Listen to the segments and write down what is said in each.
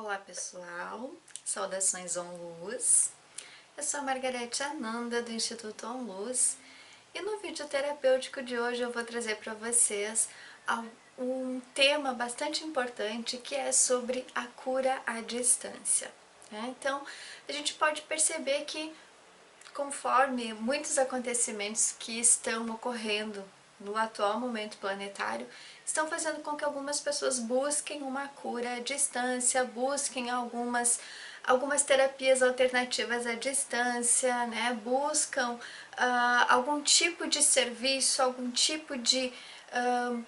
Olá pessoal, saudações OnLuz. Eu sou a Margarete Ananda do Instituto OnLuz e no vídeo terapêutico de hoje eu vou trazer para vocês um tema bastante importante que é sobre a cura à distância. Então a gente pode perceber que conforme muitos acontecimentos que estão ocorrendo no atual momento planetário, estão fazendo com que algumas pessoas busquem uma cura à distância, busquem algumas terapias alternativas à distância, né? Buscam algum tipo de serviço, algum tipo de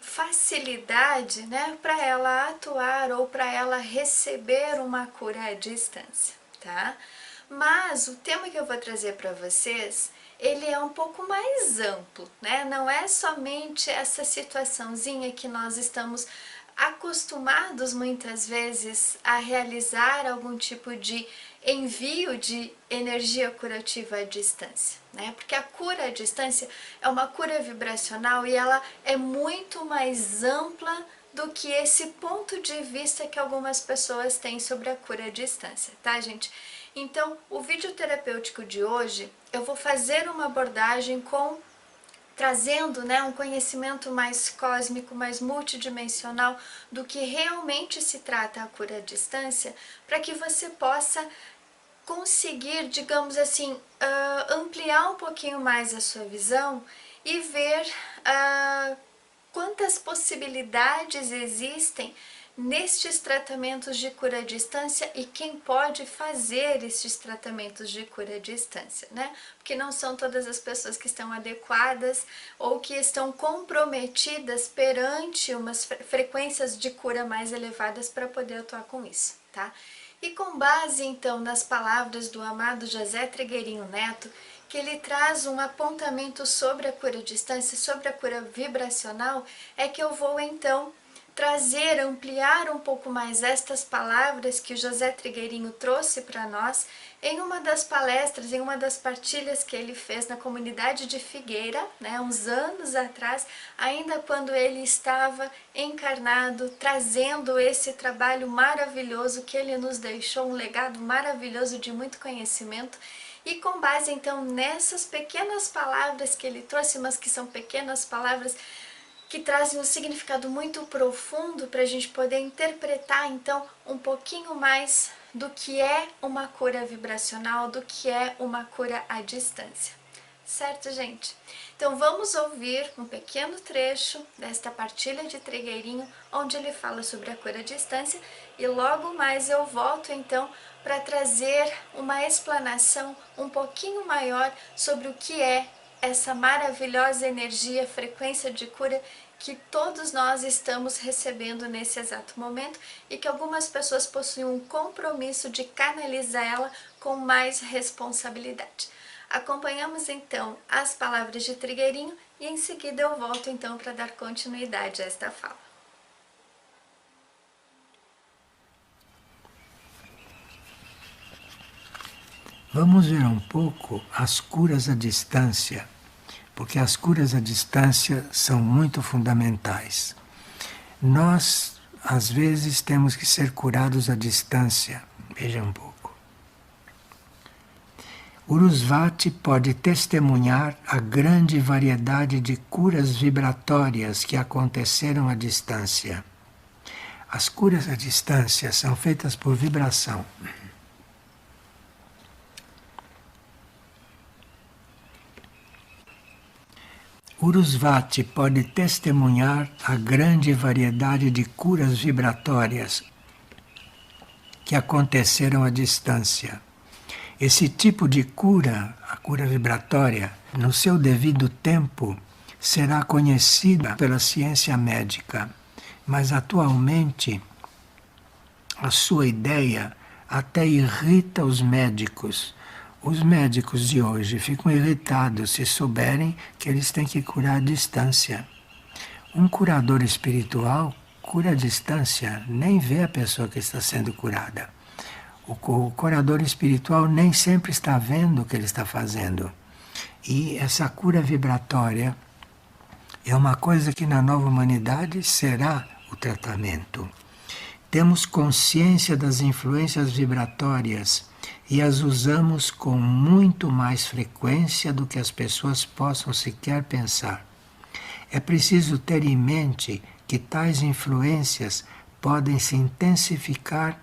facilidade, né? Para ela atuar ou para ela receber uma cura à distância, tá? Mas o tema que eu vou trazer para vocês, ele é um pouco mais amplo, né? Não é somente essa situaçãozinha que nós estamos acostumados muitas vezes a realizar algum tipo de envio de energia curativa à distância, né? Porque a cura à distância é uma cura vibracional e ela é muito mais ampla do que esse ponto de vista que algumas pessoas têm sobre a cura à distância, tá, gente? Então, o vídeo terapêutico de hoje, eu vou fazer uma abordagem trazendo, né, um conhecimento mais cósmico, mais multidimensional do que realmente se trata a cura à distância, para que você possa conseguir, digamos assim, ampliar um pouquinho mais a sua visão e ver quantas possibilidades existem nestes tratamentos de cura à distância e quem pode fazer estes tratamentos de cura à distância, né? Porque não são todas as pessoas que estão adequadas ou que estão comprometidas perante umas frequências de cura mais elevadas para poder atuar com isso, tá? E com base então nas palavras do amado José Trigueirinho Neto, que ele traz um apontamento sobre a cura à distância, sobre a cura vibracional, é que eu vou então trazer, ampliar um pouco mais estas palavras que o José Trigueirinho trouxe para nós em uma das palestras, em uma das partilhas que ele fez na comunidade de Figueira, né, uns anos atrás, ainda quando ele estava encarnado, trazendo esse trabalho maravilhoso que ele nos deixou, um legado maravilhoso de muito conhecimento. E com base então nessas pequenas palavras que ele trouxe, mas que são pequenas palavras que trazem um significado muito profundo para a gente poder interpretar então um pouquinho mais do que é uma cura vibracional, do que é uma cura à distância. Certo, gente? Então vamos ouvir um pequeno trecho desta partilha de Trigueirinho, onde ele fala sobre a cura à distância, e logo mais eu volto então para trazer uma explanação um pouquinho maior sobre o que é essa maravilhosa energia, frequência de cura que todos nós estamos recebendo nesse exato momento e que algumas pessoas possuem um compromisso de canalizar ela com mais responsabilidade. Acompanhamos então as palavras de Trigueirinho e em seguida eu volto então para dar continuidade a esta fala. Vamos ver um pouco as curas à distância, porque as curas à distância são muito fundamentais. Nós, às vezes, temos que ser curados à distância. Veja um pouco. Urusvati pode testemunhar a grande variedade de curas vibratórias que aconteceram à distância. As curas à distância são feitas por vibração. Urusvati pode testemunhar a grande variedade de curas vibratórias que aconteceram à distância. Esse tipo de cura, a cura vibratória, no seu devido tempo, será conhecida pela ciência médica, mas atualmente a sua ideia até irrita os médicos. Os médicos de hoje ficam irritados se souberem que eles têm que curar à distância. Um curador espiritual cura à distância, nem vê a pessoa que está sendo curada. O curador espiritual nem sempre está vendo o que ele está fazendo. E essa cura vibratória é uma coisa que na nova humanidade será o tratamento. temos consciência das influências vibratórias e as usamos com muito mais frequência do que as pessoas possam sequer pensar. É preciso ter em mente que tais influências podem se intensificar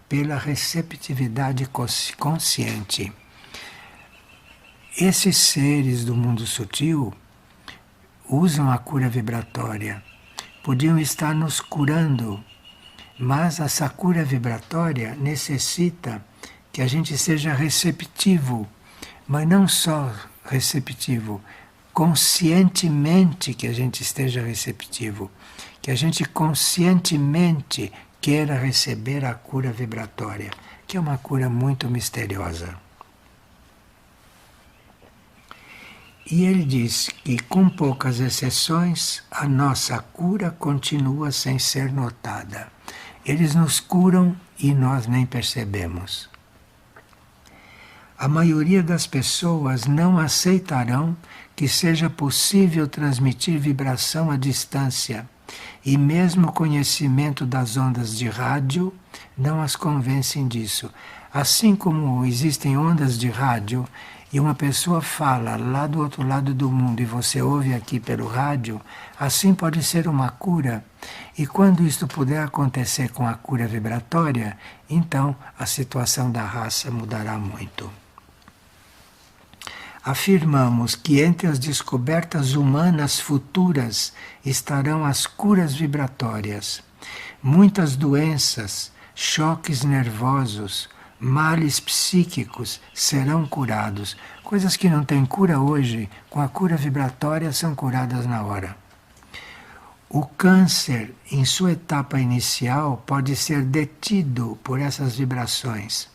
pela receptividade consciente. Esses seres do mundo sutil usam a cura vibratória. Podiam estar nos curando, mas essa cura vibratória necessita que a gente seja receptivo, mas não só receptivo, conscientemente que a gente esteja receptivo, que a gente conscientemente queira receber a cura vibratória, que é uma cura muito misteriosa. E ele diz que, com poucas exceções, a nossa cura continua sem ser notada. Eles nos curam e nós nem percebemos. A maioria das pessoas não aceitarão que seja possível transmitir vibração à distância, e mesmo o conhecimento das ondas de rádio não as convencem disso. Assim como existem ondas de rádio e uma pessoa fala lá do outro lado do mundo e você ouve aqui pelo rádio, assim pode ser uma cura. E quando isto puder acontecer com a cura vibratória, então a situação da raça mudará muito. Afirmamos que entre as descobertas humanas futuras estarão as curas vibratórias. Muitas doenças, choques nervosos, males psíquicos serão curados. Coisas que não têm cura hoje, com a cura vibratória são curadas na hora. O câncer, em sua etapa inicial, pode ser detido por essas vibrações.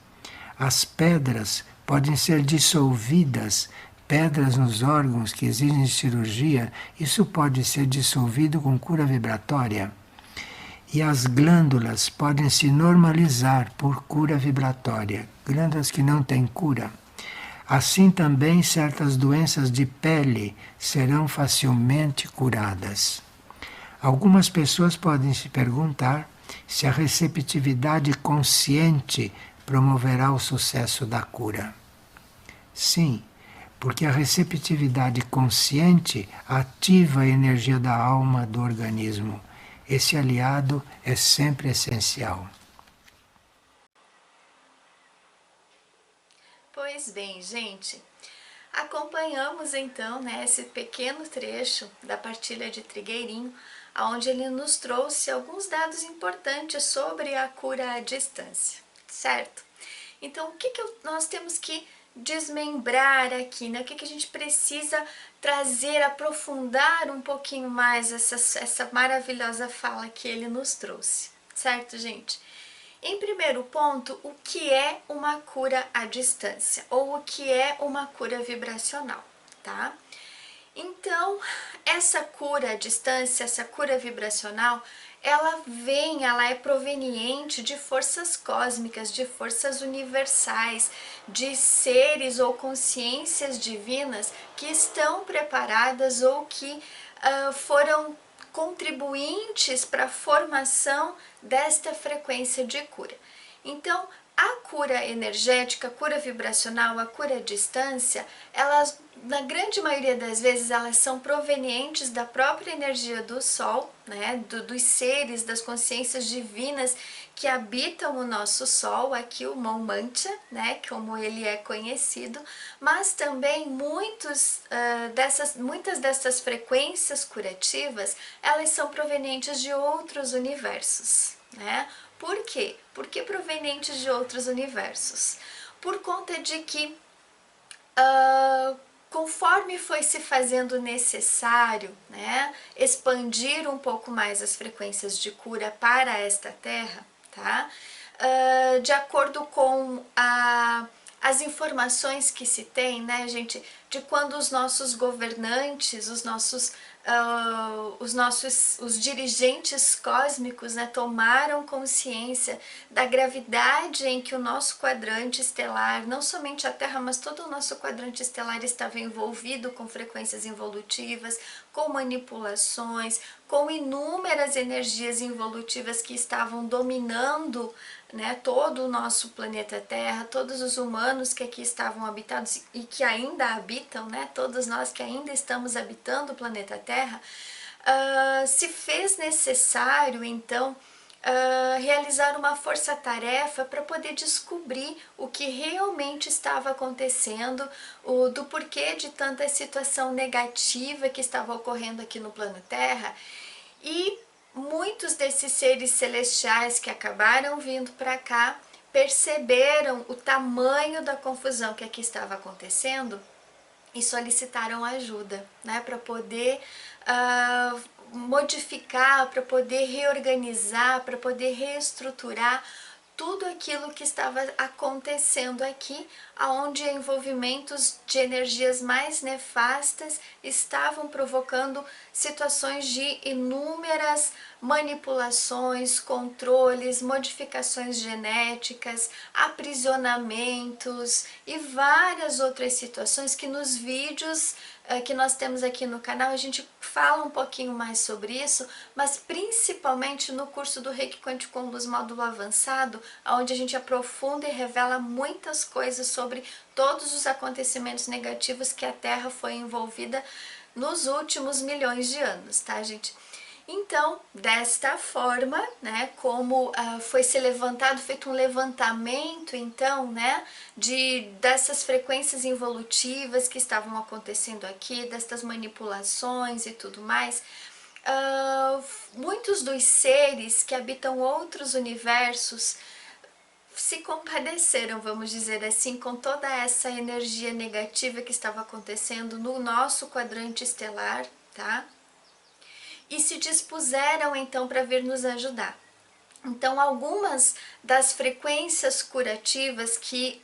As pedras podem ser dissolvidas, pedras nos órgãos que exigem cirurgia, isso pode ser dissolvido com cura vibratória. E as glândulas podem se normalizar por cura vibratória, glândulas que não têm cura. Assim também certas doenças de pele serão facilmente curadas. Algumas pessoas podem se perguntar se a receptividade consciente promoverá o sucesso da cura. Sim, porque a receptividade consciente ativa a energia da alma do organismo. Esse aliado é sempre essencial. Pois bem, gente, acompanhamos então, esse pequeno trecho da partilha de Trigueirinho, onde ele nos trouxe alguns dados importantes sobre a cura à distância, certo? Então, o que nós temos que desmembrar aqui, né? O que a gente precisa trazer, aprofundar um pouquinho mais essa maravilhosa fala que ele nos trouxe, certo, gente? Em primeiro ponto, o que é uma cura à distância, ou o que é uma cura vibracional, tá? Então, essa cura à distância, essa cura vibracional, ela é proveniente de forças cósmicas, de forças universais, de seres ou consciências divinas que estão preparadas ou que foram contribuintes para a formação desta frequência de cura. Então, a cura energética, a cura vibracional, a cura à distância, elas, na grande maioria das vezes, elas são provenientes da própria energia do Sol, né, dos seres, das consciências divinas que habitam o nosso Sol, aqui o Mão Mancha, né, como ele é conhecido, mas também muitas dessas frequências curativas, elas são provenientes de outros universos, né? Por quê? Por que provenientes de outros universos? Por conta de que, conforme foi se fazendo necessário, né, expandir um pouco mais as frequências de cura para esta Terra, tá? De acordo com as informações que se tem, né, gente, de quando os nossos governantes, os dirigentes cósmicos, né, tomaram consciência da gravidade em que o nosso quadrante estelar, não somente a Terra, mas todo o nosso quadrante estelar estava envolvido com frequências involutivas, com manipulações, com inúmeras energias involutivas que estavam dominando, né, todo o nosso planeta Terra, todos os humanos que aqui estavam habitados e que ainda habitam, né, todos nós que ainda estamos habitando o planeta Terra, se fez necessário, então, realizar uma força-tarefa para poder descobrir o que realmente estava acontecendo, do porquê de tanta situação negativa que estava ocorrendo aqui no plano Terra. E muitos desses seres celestiais que acabaram vindo para cá perceberam o tamanho da confusão que aqui estava acontecendo e solicitaram ajuda, né, para poder modificar, para poder reorganizar, para poder reestruturar tudo aquilo que estava acontecendo aqui, aonde envolvimentos de energias mais nefastas estavam provocando situações de inúmeras manipulações, controles, modificações genéticas, aprisionamentos e várias outras situações que nos vídeos que nós temos aqui no canal a gente fala um pouquinho mais sobre isso, mas principalmente no curso do Reiki Quântico com Luz módulo avançado, onde a gente aprofunda e revela muitas coisas sobre todos os acontecimentos negativos que a Terra foi envolvida nos últimos milhões de anos, tá, gente? Então, desta forma, né, como foi se levantado, feito um levantamento, então, né, dessas frequências involutivas que estavam acontecendo aqui, destas manipulações e tudo mais, muitos dos seres que habitam outros universos se compadeceram, vamos dizer assim, com toda essa energia negativa que estava acontecendo no nosso quadrante estelar, tá? E se dispuseram então para vir nos ajudar. Então, algumas das frequências curativas que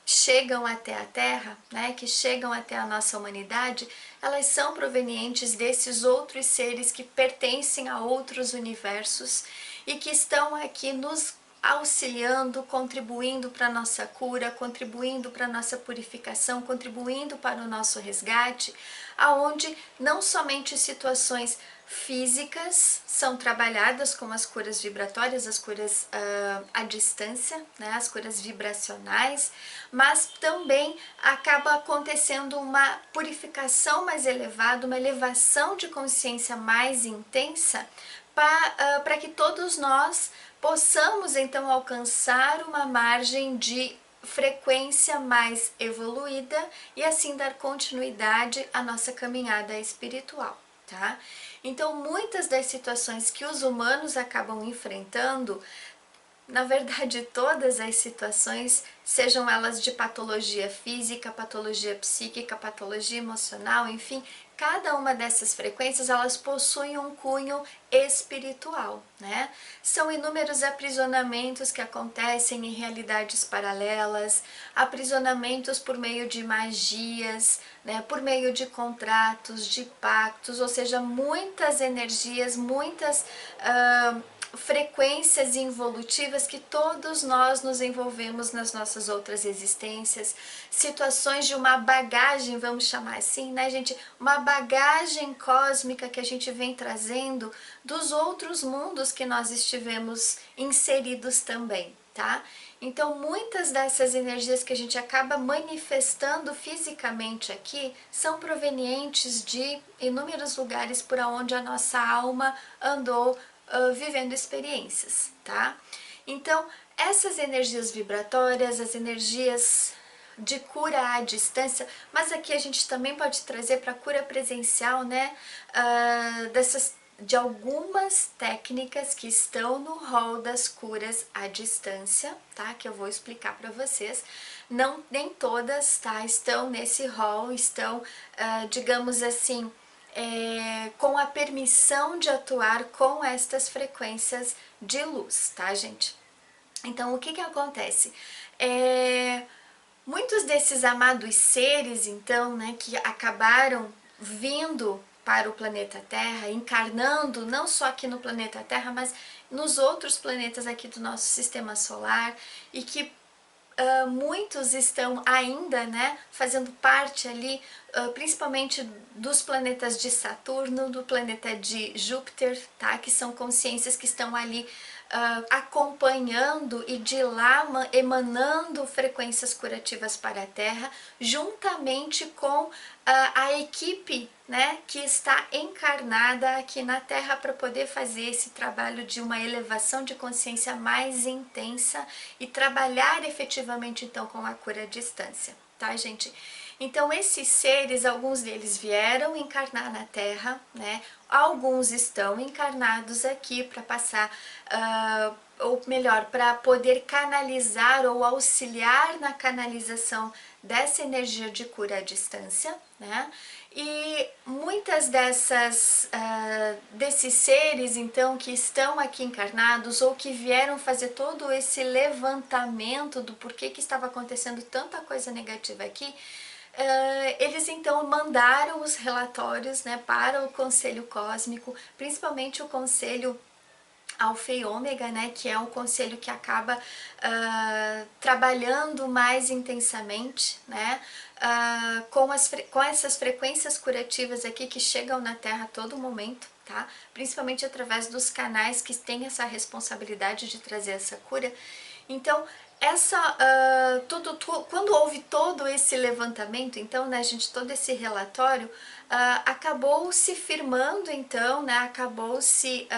chegam até a Terra, né, que chegam até a nossa humanidade, elas são provenientes desses outros seres que pertencem a outros universos e que estão aqui nos auxiliando, contribuindo para a nossa cura, contribuindo para a nossa purificação, contribuindo para o nosso resgate, aonde não somente situações físicas são trabalhadas como as curas vibratórias, as curas à distância, né, as curas vibracionais, mas também acaba acontecendo uma purificação mais elevada, uma elevação de consciência mais intensa para que todos nós possamos então alcançar uma margem de frequência mais evoluída e assim dar continuidade à nossa caminhada espiritual, tá? Então, muitas das situações que os humanos acabam enfrentando, na verdade, todas as situações, sejam elas de patologia física, patologia psíquica, patologia emocional, enfim, cada uma dessas frequências, elas possuem um cunho espiritual, né? São inúmeros aprisionamentos que acontecem em realidades paralelas, aprisionamentos por meio de magias, né? Por meio de contratos, de pactos, ou seja, muitas energias, muitas frequências involutivas que todos nós nos envolvemos nas nossas outras existências, situações de uma bagagem, vamos chamar assim, né, gente? Uma bagagem cósmica que a gente vem trazendo dos outros mundos que nós estivemos inseridos também, tá? Então, muitas dessas energias que a gente acaba manifestando fisicamente aqui são provenientes de inúmeros lugares por onde a nossa alma andou vivendo experiências, tá? Então, essas energias vibratórias, as energias de cura à distância, mas aqui a gente também pode trazer para cura presencial, né? De algumas técnicas que estão no rol das curas à distância, tá? Que eu vou explicar para vocês. Não, nem todas, tá? Estão nesse rol, estão, digamos assim, com a permissão de atuar com estas frequências de luz, tá, gente? Então, o que que acontece? Muitos desses amados seres, então, né, que acabaram vindo para o planeta Terra, encarnando não só aqui no planeta Terra, mas nos outros planetas aqui do nosso sistema solar, e que muitos estão ainda, né, fazendo parte ali, principalmente dos planetas de Saturno, do planeta de Júpiter, tá? Que são consciências que estão ali acompanhando e de lá emanando frequências curativas para a Terra, juntamente com a equipe, né, que está encarnada aqui na Terra para poder fazer esse trabalho de uma elevação de consciência mais intensa e trabalhar efetivamente então com a cura à distância, tá, gente? Então esses seres, alguns deles vieram encarnar na Terra, né? Alguns estão encarnados aqui para passar, ou melhor, para poder canalizar ou auxiliar na canalização dessa energia de cura à distância, né? E muitas desses seres, então, que estão aqui encarnados ou que vieram fazer todo esse levantamento do porquê que estava acontecendo tanta coisa negativa aqui, eles então mandaram os relatórios, né, para o Conselho Cósmico, principalmente o Conselho Alfa e Ômega, né, que é um conselho que acaba trabalhando mais intensamente, né, com essas frequências curativas aqui que chegam na Terra a todo momento, tá? Principalmente através dos canais que têm essa responsabilidade de trazer essa cura. Então, quando houve todo esse levantamento, então, né, gente, todo esse relatório, acabou se firmando, então, né, acabou se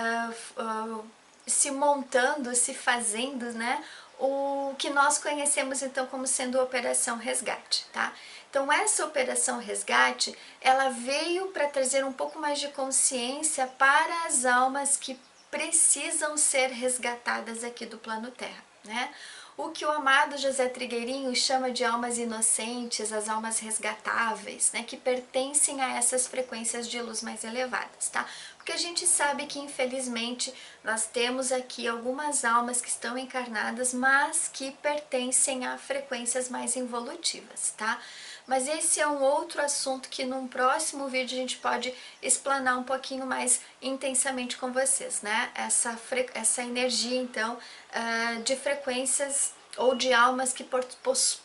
montando, se fazendo, né, o que nós conhecemos, então, como sendo a Operação Resgate, tá? Então, essa Operação Resgate, ela veio para trazer um pouco mais de consciência para as almas que precisam ser resgatadas aqui do plano Terra, né? O que o amado José Trigueirinho chama de almas inocentes, as almas resgatáveis, né, que pertencem a essas frequências de luz mais elevadas, tá? Porque a gente sabe que, infelizmente, nós temos aqui algumas almas que estão encarnadas, mas que pertencem a frequências mais involutivas, tá? Mas esse é um outro assunto que num próximo vídeo a gente pode explanar um pouquinho mais intensamente com vocês, né? Essa energia, então, de frequências ou de almas que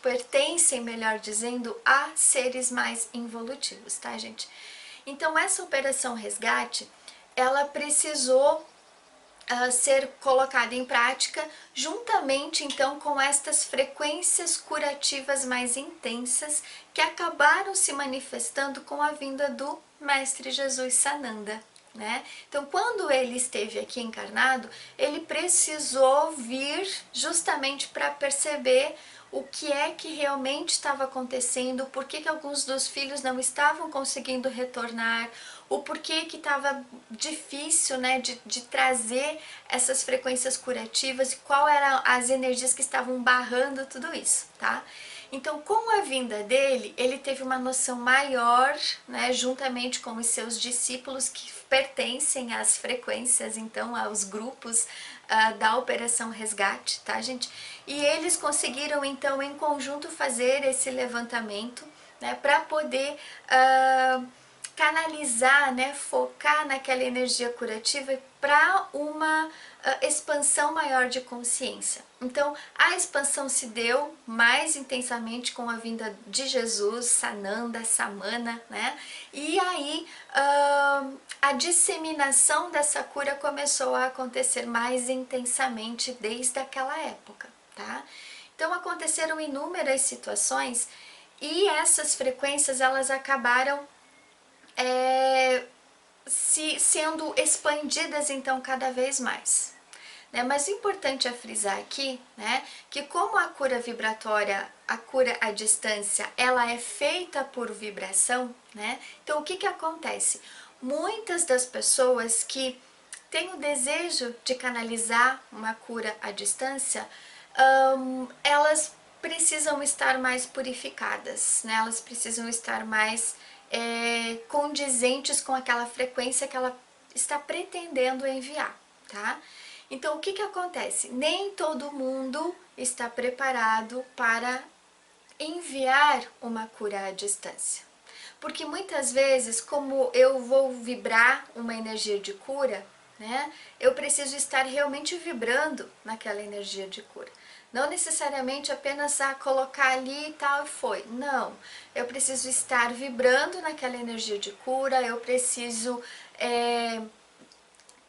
pertencem, melhor dizendo, a seres mais involutivos, tá, gente? Então, essa Operação Resgate, ela precisou ser colocada em prática juntamente então com estas frequências curativas mais intensas que acabaram se manifestando com a vinda do Mestre Jesus Sananda, né? Então, quando ele esteve aqui encarnado, ele precisou vir justamente para perceber o que é que realmente estava acontecendo, por que alguns dos filhos não estavam conseguindo retornar, o porquê que estava difícil, né, de trazer essas frequências curativas, qual eram as energias que estavam barrando tudo isso, tá? Então, com a vinda dele, ele teve uma noção maior, né, juntamente com os seus discípulos que pertencem às frequências, então, aos grupos da Operação Resgate, tá, gente? E eles conseguiram, então, em conjunto fazer esse levantamento, né, para poder canalizar, né, focar naquela energia curativa para uma expansão maior de consciência. Então, a expansão se deu mais intensamente com a vinda de Jesus, Sananda, Samana, né? E aí a disseminação dessa cura começou a acontecer mais intensamente desde aquela época, tá? Então, aconteceram inúmeras situações e essas frequências elas acabaram sendo expandidas então cada vez mais, né? Mas o importante é frisar aqui, né, que como a cura vibratória, a cura à distância, ela é feita por vibração, né? Então o que acontece? Muitas das pessoas que têm o desejo de canalizar uma cura à distância, elas precisam estar mais purificadas, né? Elas precisam estar mais condizentes com aquela frequência que ela está pretendendo enviar, tá? Então, o que acontece? Nem todo mundo está preparado para enviar uma cura à distância. Porque muitas vezes, como eu vou vibrar uma energia de cura, né? Eu preciso estar realmente vibrando naquela energia de cura. Não necessariamente apenas colocar ali e tal e foi. Não, eu preciso estar vibrando naquela energia de cura, eu preciso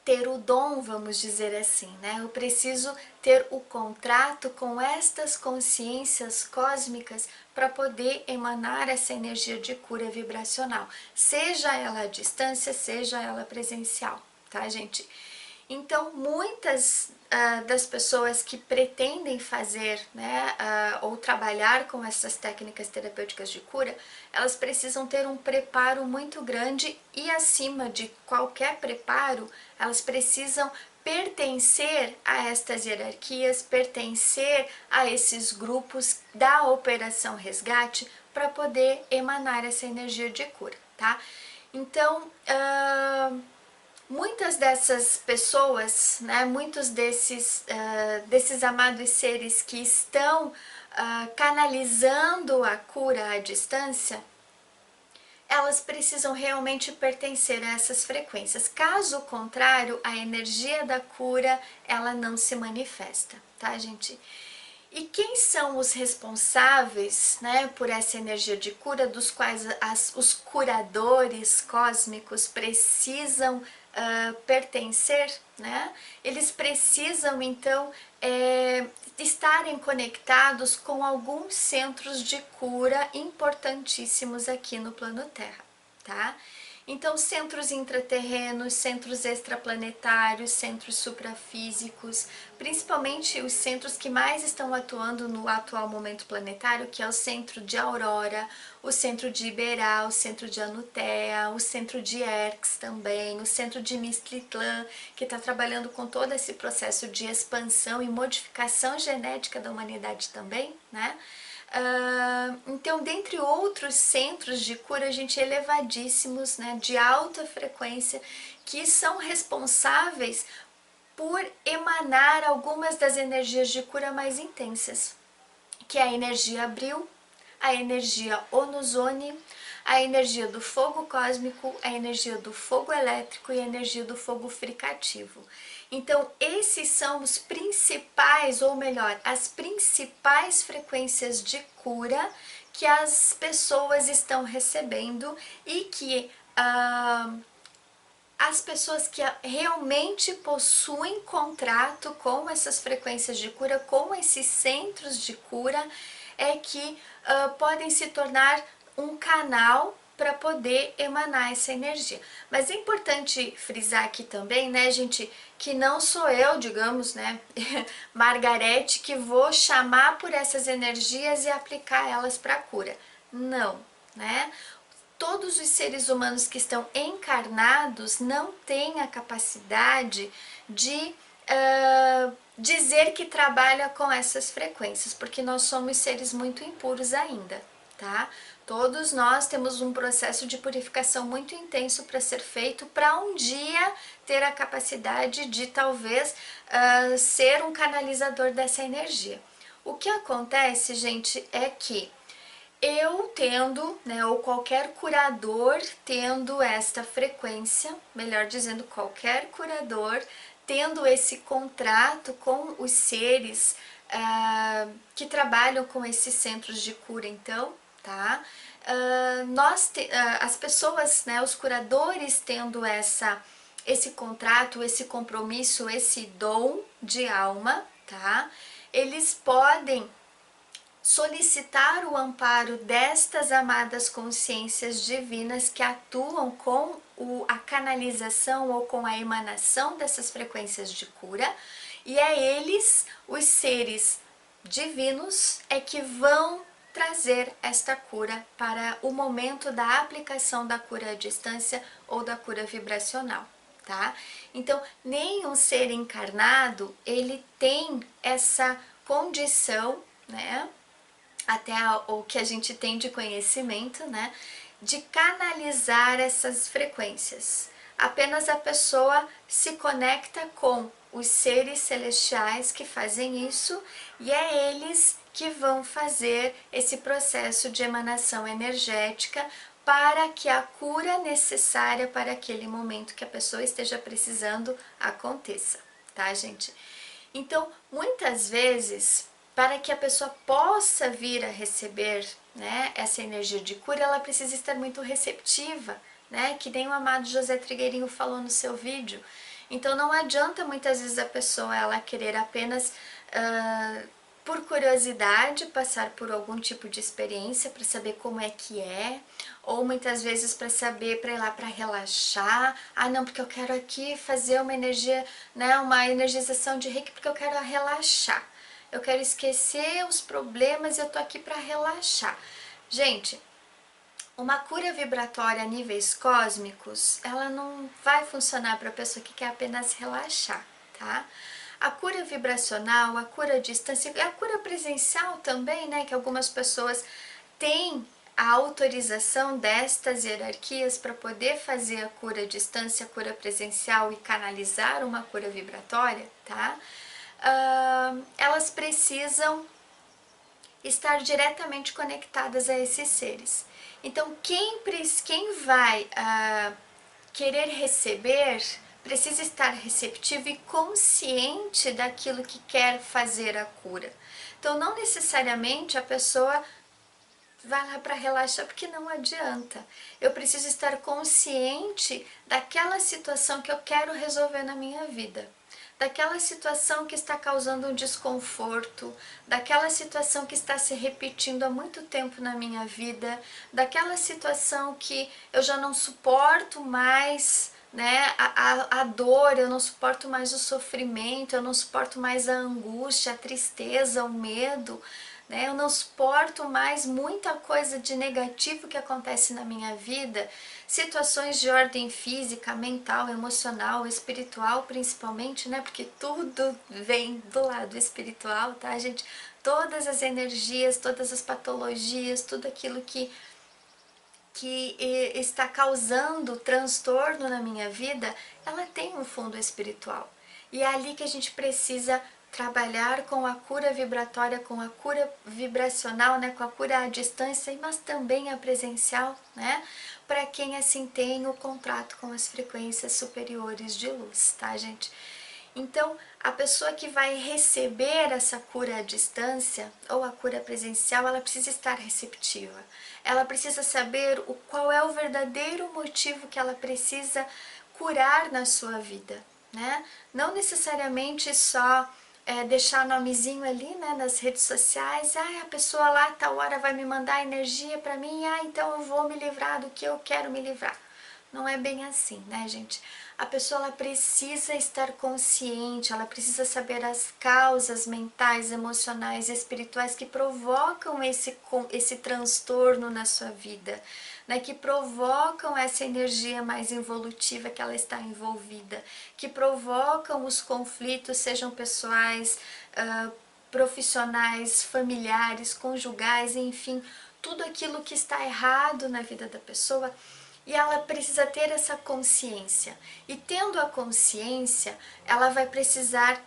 ter o dom, vamos dizer assim, né? Eu preciso ter o contrato com estas consciências cósmicas para poder emanar essa energia de cura vibracional, seja ela à distância, seja ela presencial, tá, gente? Então, muitas das pessoas que pretendem fazer, né, ou trabalhar com essas técnicas terapêuticas de cura, elas precisam ter um preparo muito grande e, acima de qualquer preparo, elas precisam pertencer a estas hierarquias, pertencer a esses grupos da Operação Resgate para poder emanar essa energia de cura, tá? Então, muitas dessas pessoas, né, muitos desses amados seres que estão canalizando a cura à distância, elas precisam realmente pertencer a essas frequências. Caso contrário, a energia da cura, ela não se manifesta, tá, gente? E quem são os responsáveis, né, por essa energia de cura, dos quais os curadores cósmicos precisam pertencer, né? Eles precisam, então, estarem conectados com alguns centros de cura importantíssimos aqui no plano Terra, tá? Então, centros intraterrenos, centros extraplanetários, centros suprafísicos, principalmente os centros que mais estão atuando no atual momento planetário, que é o centro de Aurora, o centro de Iberá, o centro de Anutea, o centro de Erx também, o centro de Mistlitlã, que está trabalhando com todo esse processo de expansão e modificação genética da humanidade também, né? Então, dentre outros centros de cura, gente, elevadíssimos, né, de alta frequência, que são responsáveis por emanar algumas das energias de cura mais intensas, que é a energia Abril, a energia Onozone, a energia do fogo cósmico, a energia do fogo elétrico e a energia do fogo fricativo. Então, esses são os principais, ou melhor, as principais frequências de cura que as pessoas estão recebendo e que as pessoas que realmente possuem contrato com essas frequências de cura, com esses centros de cura, é que podem se tornar um canal para poder emanar essa energia. Mas é importante frisar aqui também, né, gente, que não sou eu, digamos, né, Margarete, que vou chamar por essas energias e aplicar elas para a cura. Não, né? Todos os seres humanos que estão encarnados não têm a capacidade de dizer que trabalha com essas frequências, porque nós somos seres muito impuros ainda, tá? Todos nós temos um processo de purificação muito intenso para ser feito, para um dia ter a capacidade de talvez ser um canalizador dessa energia. O que acontece, gente, é que eu tendo, né, ou qualquer curador tendo esta frequência, melhor dizendo, qualquer curador tendo esse contrato com os seres que trabalham com esses centros de cura, então, tá? As pessoas, né, os curadores tendo esse contrato, esse compromisso, esse dom de alma, tá? Eles podem solicitar o amparo destas amadas consciências divinas que atuam com a canalização ou com a emanação dessas frequências de cura, e é eles, os seres divinos, é que vão trazer esta cura para o momento da aplicação da cura à distância ou da cura vibracional, tá? Então, nenhum ser encarnado, ele tem essa condição, né, até o que a gente tem de conhecimento, né, de canalizar essas frequências. Apenas a pessoa se conecta com os seres celestiais que fazem isso, e é eles que vão fazer esse processo de emanação energética para que a cura necessária para aquele momento que a pessoa esteja precisando aconteça, tá, gente? Então, muitas vezes, para que a pessoa possa vir a receber, né, essa energia de cura, ela precisa estar muito receptiva, né, que nem o amado José Trigueirinho falou no seu vídeo. Então, não adianta muitas vezes a pessoa ela querer apenas por curiosidade passar por algum tipo de experiência para saber como é que é, ou muitas vezes para saber, para ir lá para relaxar. Ah, não, porque eu quero aqui fazer uma energia, né, uma energização de Reiki porque eu quero relaxar. Eu quero esquecer os problemas e eu tô aqui para relaxar. Gente, uma cura vibratória a níveis cósmicos, ela não vai funcionar para a pessoa que quer apenas relaxar, tá? A cura vibracional, a cura à distância, a cura presencial também, né, que algumas pessoas têm a autorização destas hierarquias para poder fazer a cura à distância, a cura presencial e canalizar uma cura vibratória, tá? Elas precisam estar diretamente conectadas a esses seres. Então, quem vai querer receber precisa estar receptivo e consciente daquilo que quer fazer a cura. Então, não necessariamente a pessoa vai lá para relaxar, porque não adianta. Eu preciso estar consciente daquela situação que eu quero resolver na minha vida, daquela situação que está causando um desconforto, daquela situação que está se repetindo há muito tempo na minha vida, daquela situação que eu já não suporto mais, né, a dor, eu não suporto mais o sofrimento, eu não suporto mais a angústia, a tristeza, o medo, né? Eu não suporto mais muita coisa de negativo que acontece na minha vida, situações de ordem física, mental, emocional, espiritual principalmente, né? Porque tudo vem do lado espiritual, tá, gente? Todas as energias, todas as patologias, tudo aquilo que está causando transtorno na minha vida, ela tem um fundo espiritual. E é ali que a gente precisa trabalhar com a cura vibratória, com a cura vibracional, né, com a cura à distância, mas também a presencial, né, para quem assim tem o contrato com as frequências superiores de luz, tá, gente? Então, a pessoa que vai receber essa cura à distância ou a cura presencial, ela precisa estar receptiva. Ela precisa saber qual é o verdadeiro motivo que ela precisa curar na sua vida, né? Não necessariamente só deixar nomezinho ali, né, nas redes sociais. Ah, a pessoa lá tal hora vai me mandar energia para mim, então eu vou me livrar do que eu quero me livrar. Não é bem assim, né, gente? A pessoa ela precisa estar consciente, ela precisa saber as causas mentais, emocionais e espirituais que provocam esse transtorno na sua vida, né? Que provocam essa energia mais involutiva que ela está envolvida, que provocam os conflitos, sejam pessoais, profissionais, familiares, conjugais, enfim, tudo aquilo que está errado na vida da pessoa. E ela precisa ter essa consciência. E tendo a consciência, ela vai precisar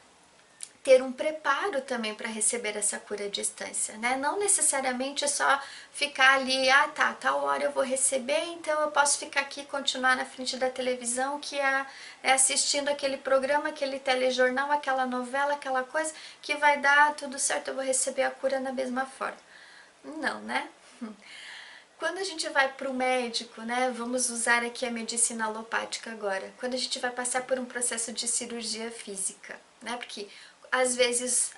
ter um preparo também para receber essa cura à distância, né? Não necessariamente é só ficar ali, ah tá, tal hora eu vou receber, então eu posso ficar aqui e continuar na frente da televisão que é assistindo aquele programa, aquele telejornal, aquela novela, aquela coisa que vai dar tudo certo, eu vou receber a cura da mesma forma. Não, né? Quando a gente vai para o médico, né, vamos usar aqui a medicina alopática agora, quando a gente vai passar por um processo de cirurgia física, né, porque às vezes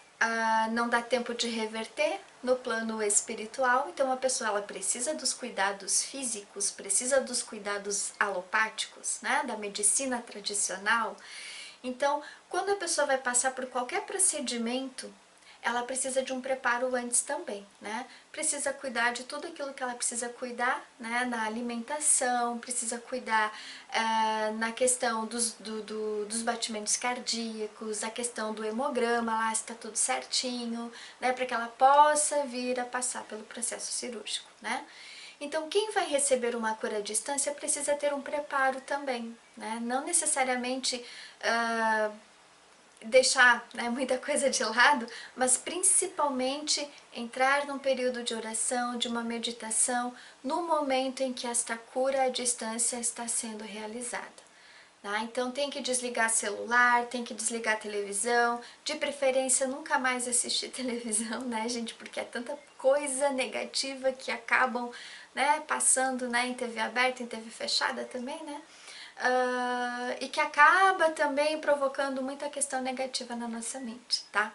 não dá tempo de reverter no plano espiritual, então a pessoa ela precisa dos cuidados físicos, precisa dos cuidados alopáticos, né, da medicina tradicional. Então, quando a pessoa vai passar por qualquer procedimento, ela precisa de um preparo antes também, né? Precisa cuidar de tudo aquilo que ela precisa cuidar, né? Na alimentação, precisa cuidar na questão dos batimentos cardíacos, a questão do hemograma, lá se está tudo certinho, né? Para que ela possa vir a passar pelo processo cirúrgico, né? Então, quem vai receber uma cura à distância precisa ter um preparo também, né? Não necessariamente deixar, né, muita coisa de lado, mas principalmente entrar num período de oração, de uma meditação, no momento em que esta cura à distância está sendo realizada. Tá? Então tem que desligar celular, tem que desligar televisão, de preferência nunca mais assistir televisão, né, gente, porque é tanta coisa negativa que acabam, né, passando, né, em TV aberta, em TV fechada também, né, e que acaba também provocando muita questão negativa na nossa mente, tá?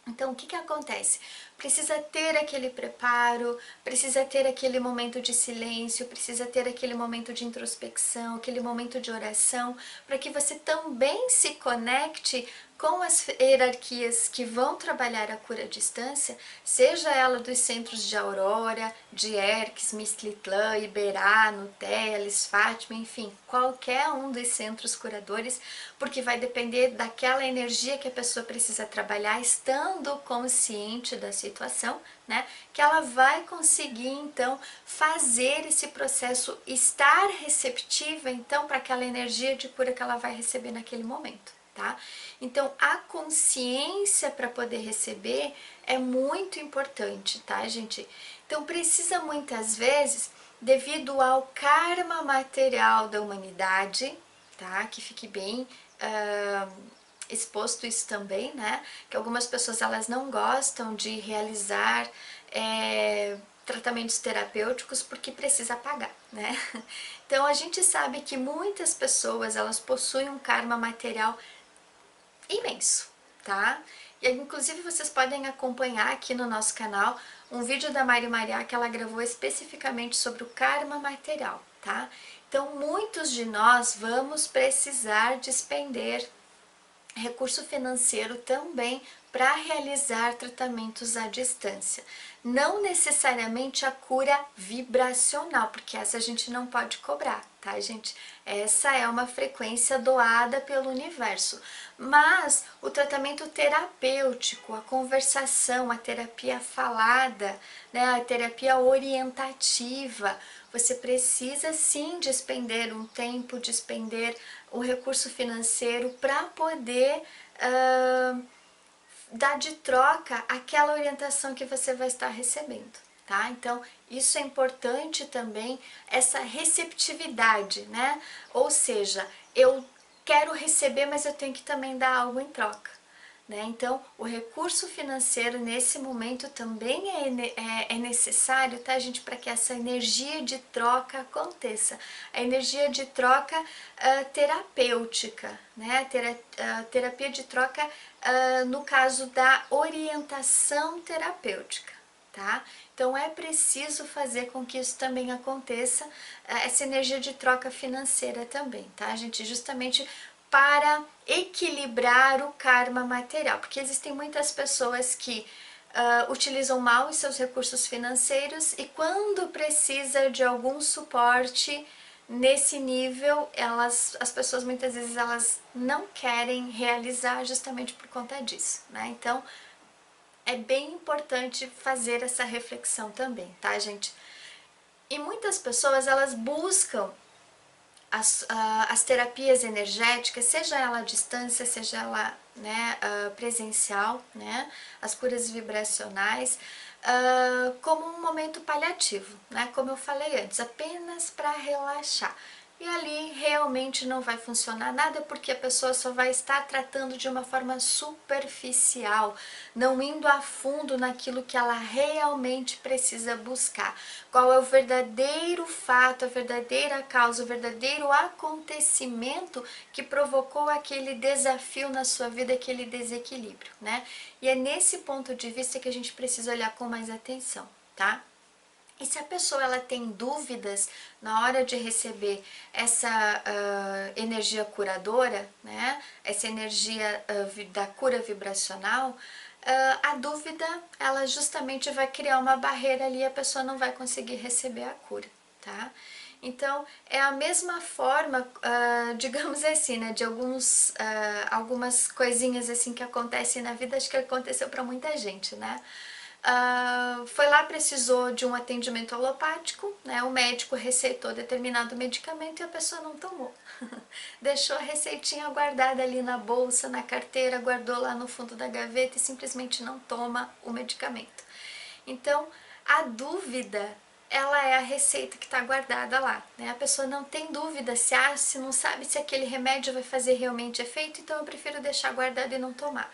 Então, o que que acontece? Precisa ter aquele preparo, precisa ter aquele momento de silêncio, precisa ter aquele momento de introspecção, aquele momento de oração, para que você também se conecte com as hierarquias que vão trabalhar a cura à distância, seja ela dos centros de Aurora, de Erques, Mistlitlã, Iberá, Nutelis, Fátima, enfim, qualquer um dos centros curadores, porque vai depender daquela energia que a pessoa precisa trabalhar, estando consciente da situação, né, que ela vai conseguir então fazer esse processo, estar receptiva então para aquela energia de cura que ela vai receber naquele momento, tá? Então a consciência para poder receber é muito importante, tá, gente? Então precisa muitas vezes, devido ao karma material da humanidade, tá? Que fique bem exposto isso também, né? Que algumas pessoas elas não gostam de realizar tratamentos terapêuticos porque precisa pagar, né? Então a gente sabe que muitas pessoas elas possuem um karma material imenso, tá? E inclusive vocês podem acompanhar aqui no nosso canal um vídeo da Mari Maria que ela gravou especificamente sobre o karma material, tá? Então muitos de nós vamos precisar despender recurso financeiro também para realizar tratamentos à distância. Não necessariamente a cura vibracional, porque essa a gente não pode cobrar, tá, gente? Essa é uma frequência doada pelo universo. Mas o tratamento terapêutico, a conversação, a terapia falada, né, a terapia orientativa, você precisa sim despender um tempo, despender o recurso financeiro para poder dar de troca aquela orientação que você vai estar recebendo, tá? Então, isso é importante também, essa receptividade, né? Ou seja, eu quero receber, mas eu tenho que também dar algo em troca. Né? Então, o recurso financeiro nesse momento também é necessário, tá, gente, para que essa energia de troca aconteça. A energia de troca terapêutica, né? Terapia de troca no caso da orientação terapêutica. Tá? Então é preciso fazer com que isso também aconteça, essa energia de troca financeira também, tá, gente? Justamente para equilibrar o karma material, porque existem muitas pessoas que utilizam mal os seus recursos financeiros e quando precisa de algum suporte nesse nível, as pessoas muitas vezes elas não querem realizar justamente por conta disso, né? Então é bem importante fazer essa reflexão também, tá, gente? E muitas pessoas elas buscam as terapias energéticas, seja ela à distância, seja ela, né, presencial, né, as curas vibracionais, como um momento paliativo, né, como eu falei antes, apenas para relaxar. E ali realmente não vai funcionar nada porque a pessoa só vai estar tratando de uma forma superficial, não indo a fundo naquilo que ela realmente precisa buscar. Qual é o verdadeiro fato, a verdadeira causa, o verdadeiro acontecimento que provocou aquele desafio na sua vida, aquele desequilíbrio, né? E é nesse ponto de vista que a gente precisa olhar com mais atenção, tá? E se a pessoa ela tem dúvidas na hora de receber essa energia curadora, né, essa energia da cura vibracional, a dúvida ela justamente vai criar uma barreira ali e a pessoa não vai conseguir receber a cura, tá? Então é a mesma forma, digamos assim, né, de algumas coisinhas assim que acontecem na vida, acho que aconteceu para muita gente, né? Foi lá, precisou de um atendimento alopático, né? O médico receitou determinado medicamento e a pessoa não tomou. Deixou a receitinha guardada ali na bolsa, na carteira, guardou lá no fundo da gaveta e simplesmente não toma o medicamento. Então, a dúvida, ela é a receita que está guardada lá, né? A pessoa não tem dúvida se não sabe se aquele remédio vai fazer realmente efeito, então eu prefiro deixar guardado e não tomar.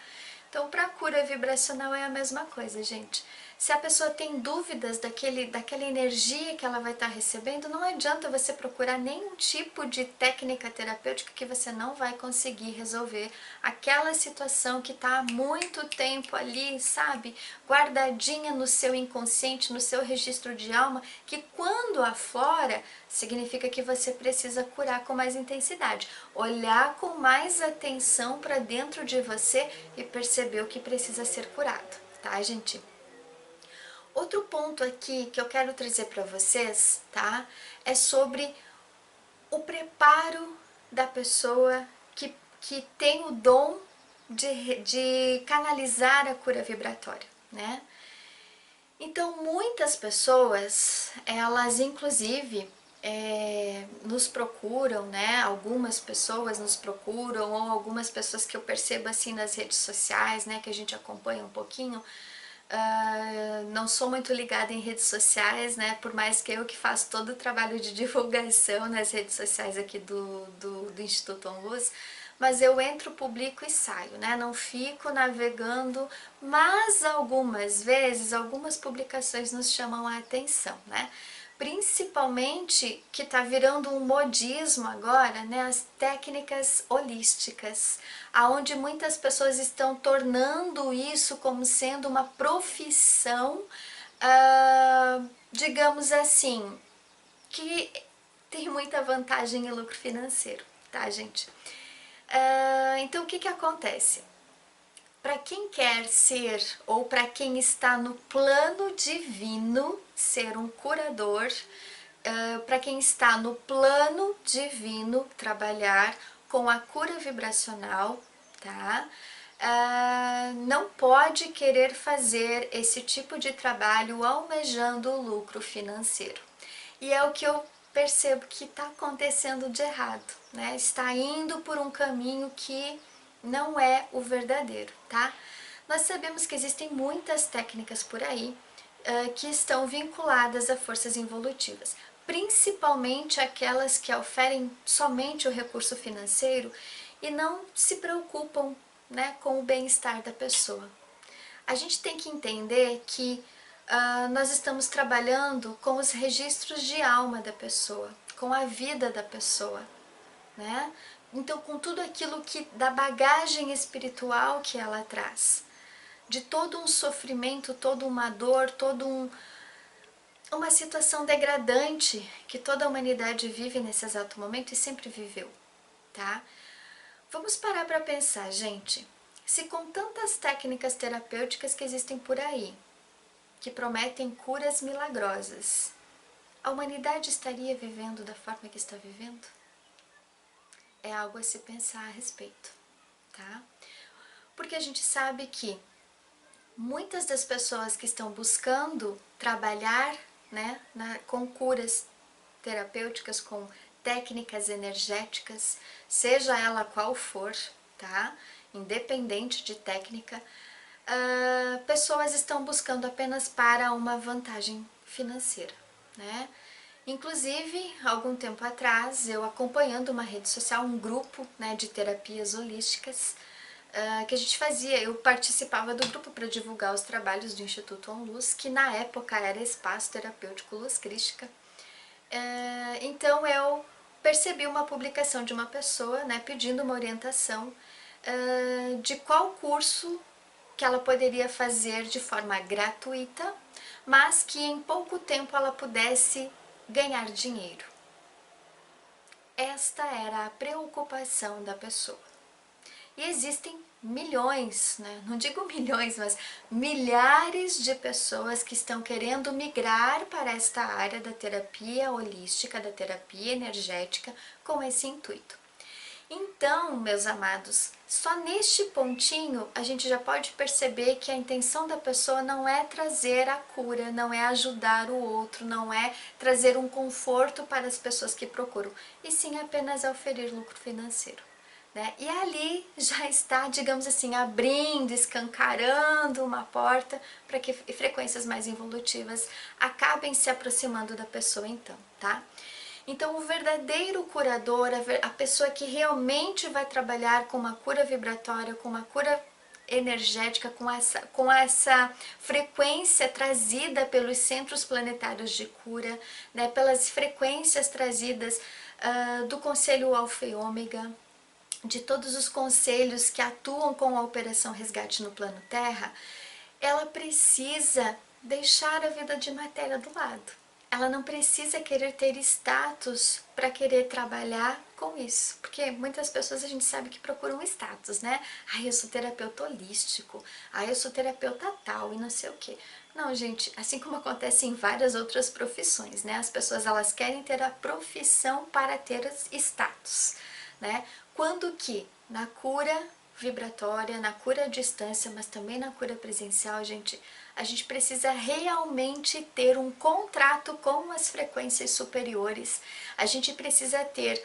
Então, para a cura vibracional é a mesma coisa, gente. Se a pessoa tem dúvidas daquela energia que ela vai estar recebendo, não adianta você procurar nenhum tipo de técnica terapêutica que você não vai conseguir resolver aquela situação que está há muito tempo ali, sabe? Guardadinha no seu inconsciente, no seu registro de alma, que quando aflora, significa que você precisa curar com mais intensidade. Olhar com mais atenção para dentro de você e perceber o que precisa ser curado, tá, gente? Outro ponto aqui que eu quero trazer para vocês, tá? É sobre o preparo da pessoa que tem o dom de canalizar a cura vibratória, né? Então, muitas pessoas, elas inclusive nos procuram, né? Algumas pessoas nos procuram, ou algumas pessoas que eu percebo assim nas redes sociais, né? Que a gente acompanha um pouquinho. Não sou muito ligada em redes sociais, né? Por mais que eu que faço todo o trabalho de divulgação nas redes sociais aqui do Instituto OnLuz, mas eu entro, publico e saio, né? Não fico navegando, mas algumas vezes, algumas publicações nos chamam a atenção, né? Principalmente que está virando um modismo agora, né, as técnicas holísticas, aonde muitas pessoas estão tornando isso como sendo uma profissão, digamos assim, que tem muita vantagem e lucro financeiro, tá, gente? Então, o que acontece? Para quem quer ser, ou para quem está no plano divino, ser um curador, para quem está no plano divino, trabalhar com a cura vibracional, tá? Não pode querer fazer esse tipo de trabalho almejando o lucro financeiro. E é o que eu percebo que está acontecendo de errado, né? Está indo por um caminho que não é o verdadeiro, tá? Nós sabemos que existem muitas técnicas por aí que estão vinculadas a forças involutivas, principalmente aquelas que oferem somente o recurso financeiro e não se preocupam, né, com o bem-estar da pessoa. A gente tem que entender que nós estamos trabalhando com os registros de alma da pessoa, com a vida da pessoa, né? Então, com tudo aquilo da bagagem espiritual que ela traz, de todo um sofrimento, toda uma dor, uma situação degradante que toda a humanidade vive nesse exato momento e sempre viveu, tá? Vamos parar para pensar, gente, se com tantas técnicas terapêuticas que existem por aí, que prometem curas milagrosas, a humanidade estaria vivendo da forma que está vivendo? É algo a se pensar a respeito, tá? Porque a gente sabe que muitas das pessoas que estão buscando trabalhar, né, com curas terapêuticas, com técnicas energéticas, seja ela qual for, tá? Independente de técnica, pessoas estão buscando apenas para uma vantagem financeira, né? Inclusive, algum tempo atrás, eu acompanhando uma rede social, um grupo, né, de terapias holísticas, que a gente fazia, eu participava do grupo para divulgar os trabalhos do Instituto OnLuz, que na época era Espaço Terapêutico Luz Crística. Então eu percebi uma publicação de uma pessoa, né, pedindo uma orientação de qual curso que ela poderia fazer de forma gratuita, mas que em pouco tempo ela pudesse ganhar dinheiro. Esta era a preocupação da pessoa. E existem milhões, né? Não digo milhões, mas milhares de pessoas que estão querendo migrar para esta área da terapia holística, da terapia energética, com esse intuito. Então, meus amados, só neste pontinho a gente já pode perceber que a intenção da pessoa não é trazer a cura, não é ajudar o outro, não é trazer um conforto para as pessoas que procuram, e sim apenas oferir lucro financeiro. Né? E ali já está, digamos assim, abrindo, escancarando uma porta para que frequências mais involutivas acabem se aproximando da pessoa então, tá? Então o verdadeiro curador, a pessoa que realmente vai trabalhar com uma cura vibratória, com uma cura energética, com essa frequência trazida pelos centros planetários de cura, né, pelas frequências trazidas do Conselho Alfa e Ômega, de todos os conselhos que atuam com a Operação Resgate no Plano Terra, ela precisa deixar a vida de matéria do lado. Ela não precisa querer ter status para querer trabalhar com isso. Porque muitas pessoas a gente sabe que procuram status, né? Ah, eu sou terapeuta holístico. Ah, eu sou terapeuta tal e não sei o quê. Não, gente, assim como acontece em várias outras profissões, né? As pessoas elas querem ter a profissão para ter status, né? Quando que na cura vibratória, na cura à distância, mas também na cura presencial, a gente precisa realmente ter um contrato com as frequências superiores. A gente precisa ter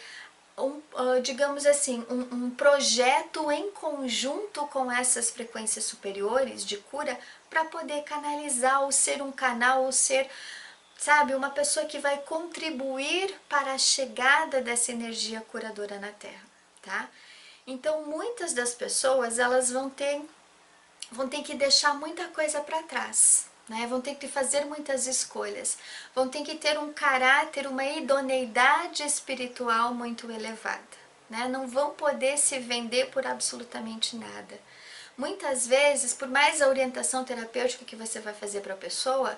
digamos assim, um projeto em conjunto com essas frequências superiores de cura para poder canalizar ou ser um canal, ou ser, sabe, uma pessoa que vai contribuir para a chegada dessa energia curadora na Terra, tá? Então, muitas das pessoas, elas vão ter que deixar muita coisa para trás, né? Vão ter que fazer muitas escolhas, vão ter que ter um caráter, uma idoneidade espiritual muito elevada, né? Não vão poder se vender por absolutamente nada. Muitas vezes, por mais a orientação terapêutica que você vai fazer para a pessoa,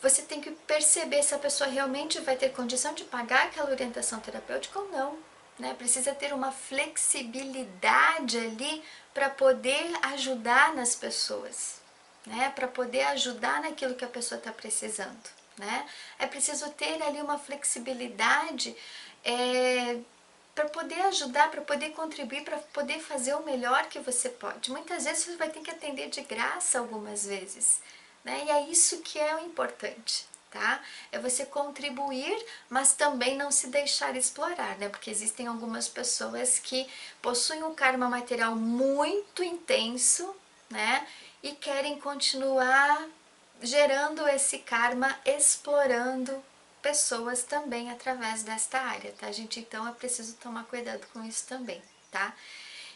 você tem que perceber se a pessoa realmente vai ter condição de pagar aquela orientação terapêutica ou não. Né? Precisa ter uma flexibilidade ali para poder ajudar nas pessoas, né? Para poder ajudar naquilo que a pessoa está precisando. Né? É preciso ter ali uma flexibilidade para poder ajudar, para poder contribuir, para poder fazer o melhor que você pode. Muitas vezes você vai ter que atender de graça algumas vezes, né? E é isso que é o importante, tá? É você contribuir, mas também não se deixar explorar, né? Porque existem algumas pessoas que possuem um karma material muito intenso, né? E querem continuar gerando esse karma, explorando pessoas também através desta área, tá, gente? Então é preciso tomar cuidado com isso também, tá?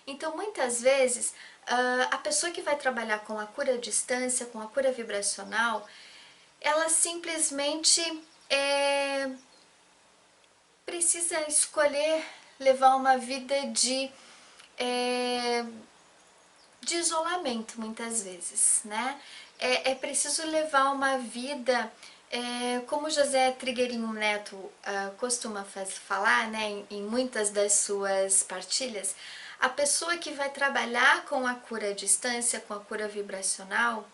Então, muitas vezes, a pessoa que vai trabalhar com a cura à distância, com a cura vibracional, ela simplesmente precisa escolher levar uma vida de isolamento, muitas vezes, né? É preciso levar uma vida, como José Trigueirinho Neto costuma falar, né, em muitas das suas partilhas, a pessoa que vai trabalhar com a cura à distância, com a cura vibracional,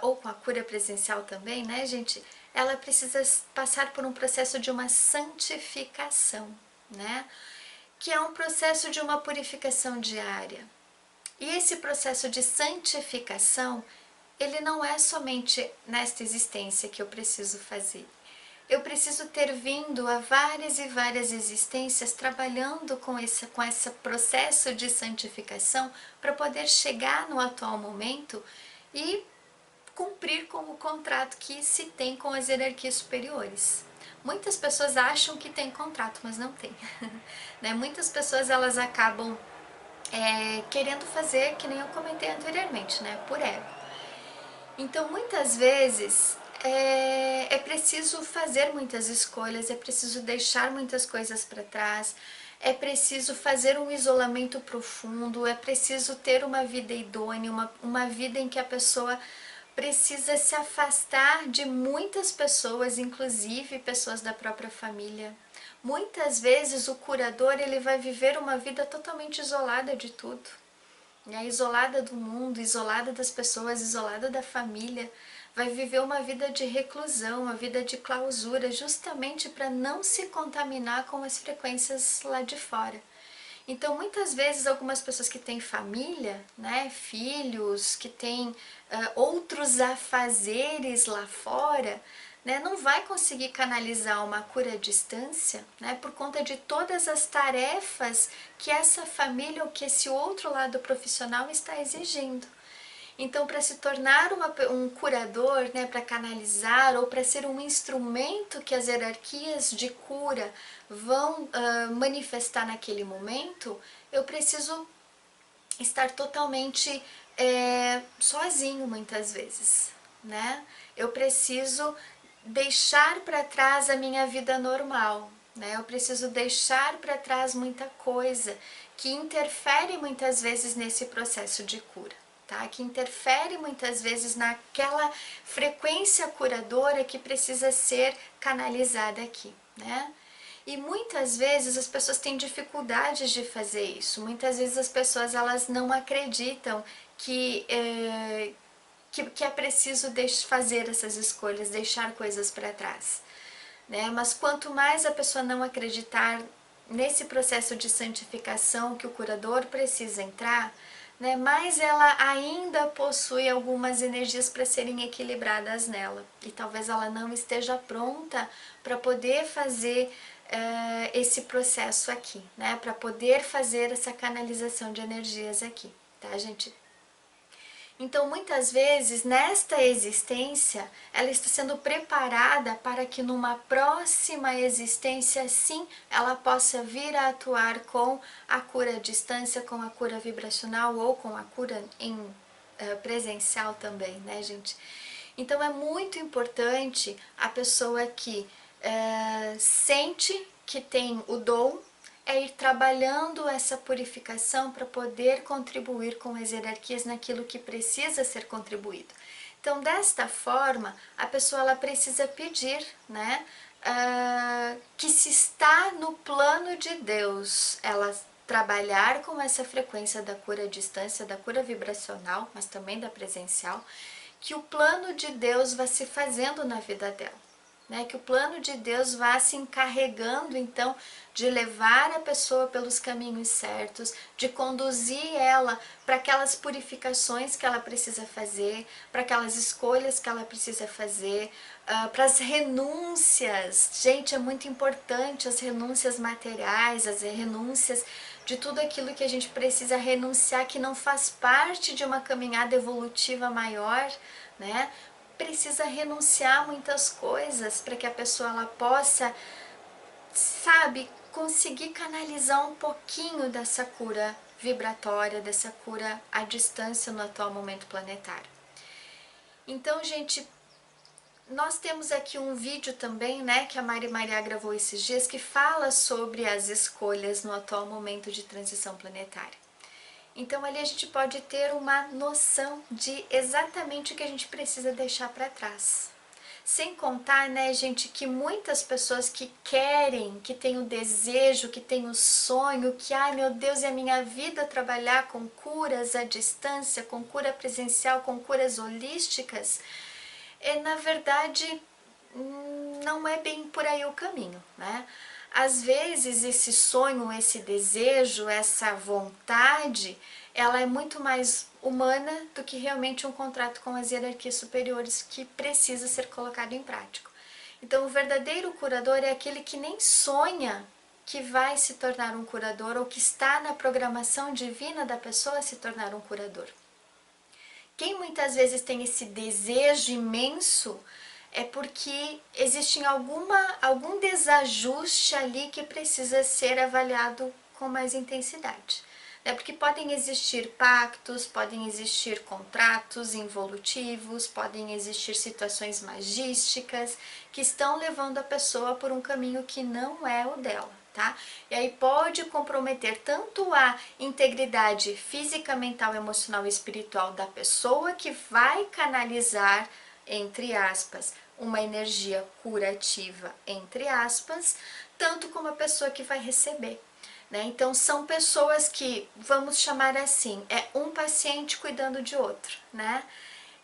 ou com a cura presencial também, né, gente? Ela precisa passar por um processo de uma santificação, né? Que é um processo de uma purificação diária. E esse processo de santificação, ele não é somente nesta existência que eu preciso fazer. Eu preciso ter vindo a várias e várias existências trabalhando com esse processo de santificação para poder chegar no atual momento e cumprir com o contrato que se tem com as hierarquias superiores. Muitas pessoas acham que tem contrato, mas não tem. Né? Muitas pessoas elas acabam querendo fazer, que nem eu comentei anteriormente, né? Por ego. Então, muitas vezes, é preciso fazer muitas escolhas, é preciso deixar muitas coisas para trás, é preciso fazer um isolamento profundo, é preciso ter uma vida idônea, uma vida em que a pessoa precisa se afastar de muitas pessoas, inclusive pessoas da própria família. Muitas vezes o curador ele vai viver uma vida totalmente isolada de tudo, né? Isolada do mundo, isolada das pessoas, isolada da família. Vai viver uma vida de reclusão, uma vida de clausura, justamente para não se contaminar com as frequências lá de fora. Então, muitas vezes, algumas pessoas que têm família, né, filhos, que têm outros afazeres lá fora, né, não vai conseguir canalizar uma cura à distância, né, por conta de todas as tarefas que essa família ou que esse outro lado profissional está exigindo. Então, para se tornar um curador, né, para canalizar ou para ser um instrumento que as hierarquias de cura vão manifestar naquele momento, eu preciso estar totalmente sozinho muitas vezes, né? Eu preciso deixar para trás a minha vida normal, né? Eu preciso deixar para trás muita coisa que interfere muitas vezes nesse processo de cura. Tá? Que interfere muitas vezes naquela frequência curadora que precisa ser canalizada aqui, né? E muitas vezes as pessoas têm dificuldades de fazer isso. Muitas vezes as pessoas elas não acreditam que é preciso fazer essas escolhas, deixar coisas para trás, né? Mas quanto mais a pessoa não acreditar nesse processo de santificação que o curador precisa entrar, né, mais ela ainda possui algumas energias para serem equilibradas nela. E talvez ela não esteja pronta para poder fazer esse processo aqui, né, para poder fazer essa canalização de energias aqui, tá, gente? Então, muitas vezes, nesta existência, ela está sendo preparada para que numa próxima existência, sim, ela possa vir a atuar com a cura à distância, com a cura vibracional ou com a cura presencial também, né, gente? Então, é muito importante a pessoa que sente que tem o dom, ir trabalhando essa purificação para poder contribuir com as hierarquias naquilo que precisa ser contribuído. Então, desta forma, a pessoa ela precisa pedir, né, que se está no plano de Deus, ela trabalhar com essa frequência da cura à distância, da cura vibracional, mas também da presencial, que o plano de Deus vá se fazendo na vida dela. Né, que o plano de Deus vá se encarregando, então, de levar a pessoa pelos caminhos certos, de conduzir ela para aquelas purificações que ela precisa fazer, para aquelas escolhas que ela precisa fazer, para as renúncias. Gente, é muito importante as renúncias materiais, as renúncias de tudo aquilo que a gente precisa renunciar, que não faz parte de uma caminhada evolutiva maior, né? Precisa renunciar muitas coisas para que a pessoa ela possa, sabe, conseguir canalizar um pouquinho dessa cura vibratória, dessa cura à distância no atual momento planetário. Então, gente, nós temos aqui um vídeo também, né, que a Mari Maria gravou esses dias, que fala sobre as escolhas no atual momento de transição planetária. Então ali a gente pode ter uma noção de exatamente o que a gente precisa deixar para trás. Sem contar, né, gente, que muitas pessoas que querem, que têm o desejo, que têm o sonho, que, ai meu Deus, é a minha vida trabalhar com curas à distância, com cura presencial, com curas holísticas, na verdade, não é bem por aí o caminho, né? Às vezes esse sonho, esse desejo, essa vontade, ela é muito mais humana do que realmente um contrato com as hierarquias superiores que precisa ser colocado em prática. Então o verdadeiro curador é aquele que nem sonha que vai se tornar um curador ou que está na programação divina da pessoa se tornar um curador. Quem muitas vezes tem esse desejo imenso é porque existe algum desajuste ali que precisa ser avaliado com mais intensidade. Porque podem existir pactos, podem existir contratos involutivos, podem existir situações magísticas que estão levando a pessoa por um caminho que não é o dela. Tá? E aí pode comprometer tanto a integridade física, mental, emocional e espiritual da pessoa que vai canalizar, entre aspas, uma energia curativa, entre aspas, tanto como a pessoa que vai receber. Né? Então são pessoas que, vamos chamar assim, é um paciente cuidando de outro, né?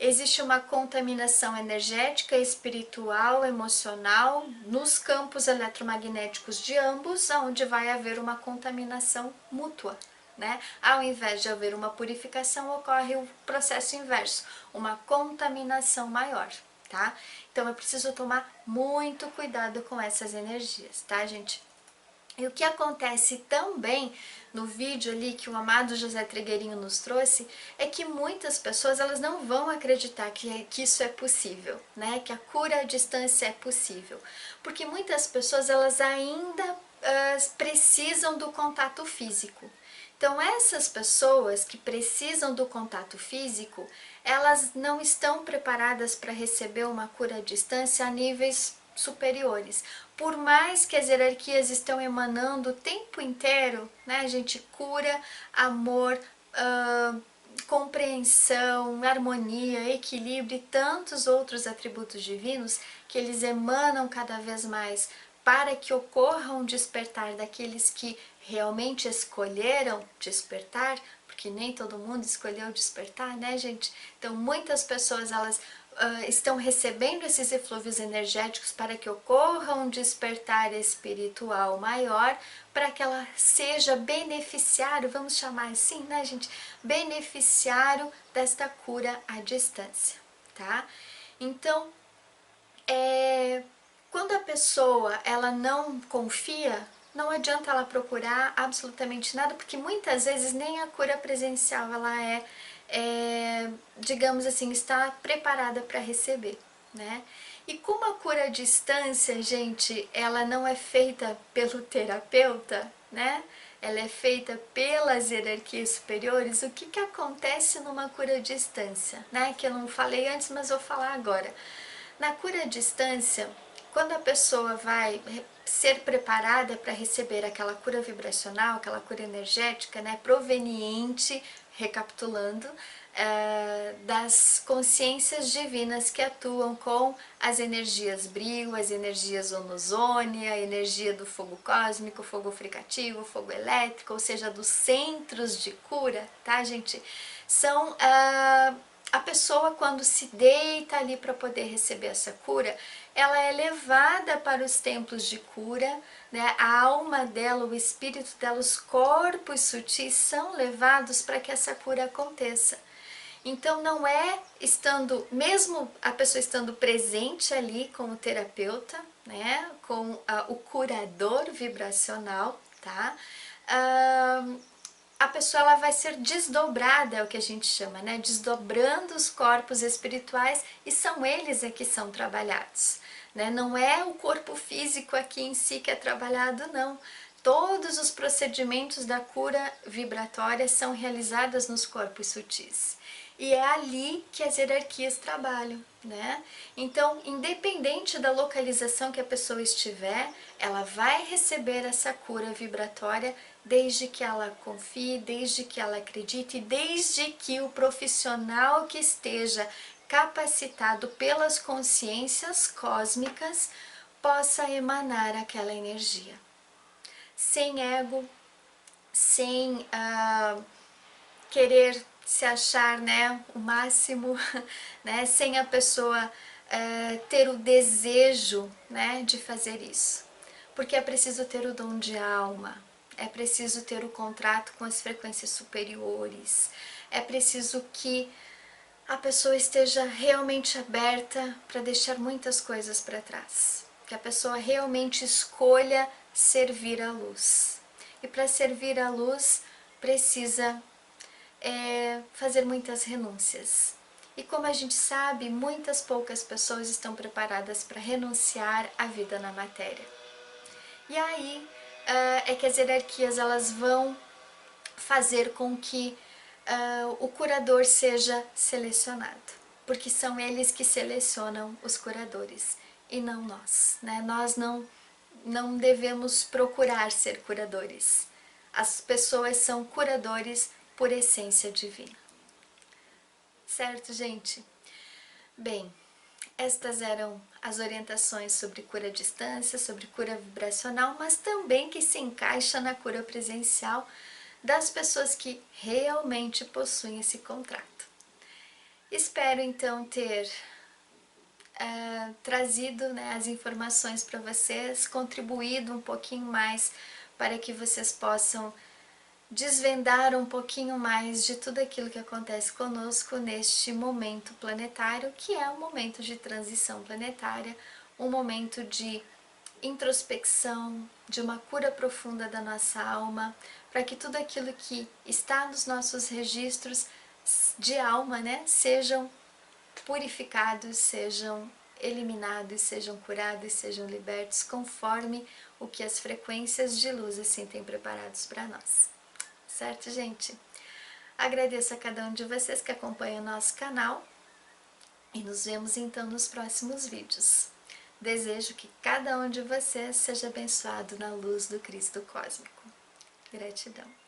Existe uma contaminação energética, espiritual, emocional, nos campos eletromagnéticos de ambos, onde vai haver uma contaminação mútua. Né? Ao invés de haver uma purificação, ocorre o processo inverso, uma contaminação maior, tá? Então é preciso tomar muito cuidado com essas energias, tá, gente? E o que acontece também no vídeo ali que o amado José Trigueirinho nos trouxe é que muitas pessoas elas não vão acreditar que isso é possível, né? Que a cura à distância é possível, porque muitas pessoas elas ainda precisam do contato físico. Então essas pessoas que precisam do contato físico, elas não estão preparadas para receber uma cura à distância a níveis superiores. Por mais que as hierarquias estão emanando o tempo inteiro, né, gente, cura, amor, compreensão, harmonia, equilíbrio e tantos outros atributos divinos que eles emanam cada vez mais para que ocorra um despertar daqueles que realmente escolheram despertar, porque nem todo mundo escolheu despertar, né, gente? Então muitas pessoas elas estão recebendo esses eflúvios energéticos para que ocorra um despertar espiritual maior, para que ela seja beneficiário, vamos chamar assim, né, gente? Beneficiário desta cura à distância, tá? Então, quando a pessoa ela não confia, não adianta ela procurar absolutamente nada, porque muitas vezes nem a cura presencial ela digamos assim, está preparada para receber, né? E como a cura à distância, gente, ela não é feita pelo terapeuta, né? Ela é feita pelas hierarquias superiores. O que acontece numa cura à distância, né? Que eu não falei antes, mas vou falar agora. Na cura à distância, quando a pessoa vai ser preparada para receber aquela cura vibracional, aquela cura energética, né, proveniente, recapitulando, das consciências divinas que atuam com as energias brio, as energias onozônia, a energia do fogo cósmico, fogo fricativo, fogo elétrico, ou seja, dos centros de cura, tá, gente? São a pessoa, quando se deita ali para poder receber essa cura, ela é levada para os templos de cura, né? A alma dela, o espírito dela, os corpos sutis são levados para que essa cura aconteça. Então não é estando, mesmo a pessoa estando presente ali com o terapeuta, né? Com o curador vibracional, tá? A pessoa ela vai ser desdobrada, é o que a gente chama, né? Desdobrando os corpos espirituais, e são eles que são trabalhados, né? Não é o corpo físico aqui em si que é trabalhado, não. Todos os procedimentos da cura vibratória são realizados nos corpos sutis. E é ali que as hierarquias trabalham, né? Então, independente da localização que a pessoa estiver, ela vai receber essa cura vibratória desde que ela confie, desde que ela acredite, desde que o profissional que esteja capacitado pelas consciências cósmicas possa emanar aquela energia. Sem ego, sem querer se achar, né, o máximo, né, sem a pessoa ter o desejo, né, de fazer isso. Porque é preciso ter o dom de alma, é preciso ter o contrato com as frequências superiores, é preciso que a pessoa esteja realmente aberta para deixar muitas coisas para trás, que a pessoa realmente escolha servir à luz. E para servir à luz precisa fazer muitas renúncias. E como a gente sabe, muitas poucas pessoas estão preparadas para renunciar à vida na matéria. E aí é que as hierarquias elas vão fazer com que o curador seja selecionado, porque são eles que selecionam os curadores e não nós, né? Nós não devemos procurar ser curadores. As pessoas são curadores por essência divina. Certo, gente? Bem, estas eram as orientações sobre cura à distância, sobre cura vibracional, mas também que se encaixa na cura presencial das pessoas que realmente possuem esse contrato. Espero então ter trazido, né, as informações para vocês, contribuído um pouquinho mais para que vocês possam desvendar um pouquinho mais de tudo aquilo que acontece conosco neste momento planetário, que é um momento de transição planetária, um momento de introspecção, de uma cura profunda da nossa alma, para que tudo aquilo que está nos nossos registros de alma, né, sejam purificados, sejam eliminados, sejam curados, sejam libertos, conforme o que as frequências de luz assim têm preparados para nós. Certo, gente? Agradeço a cada um de vocês que acompanha o nosso canal e nos vemos então nos próximos vídeos. Desejo que cada um de vocês seja abençoado na luz do Cristo cósmico. Gratidão.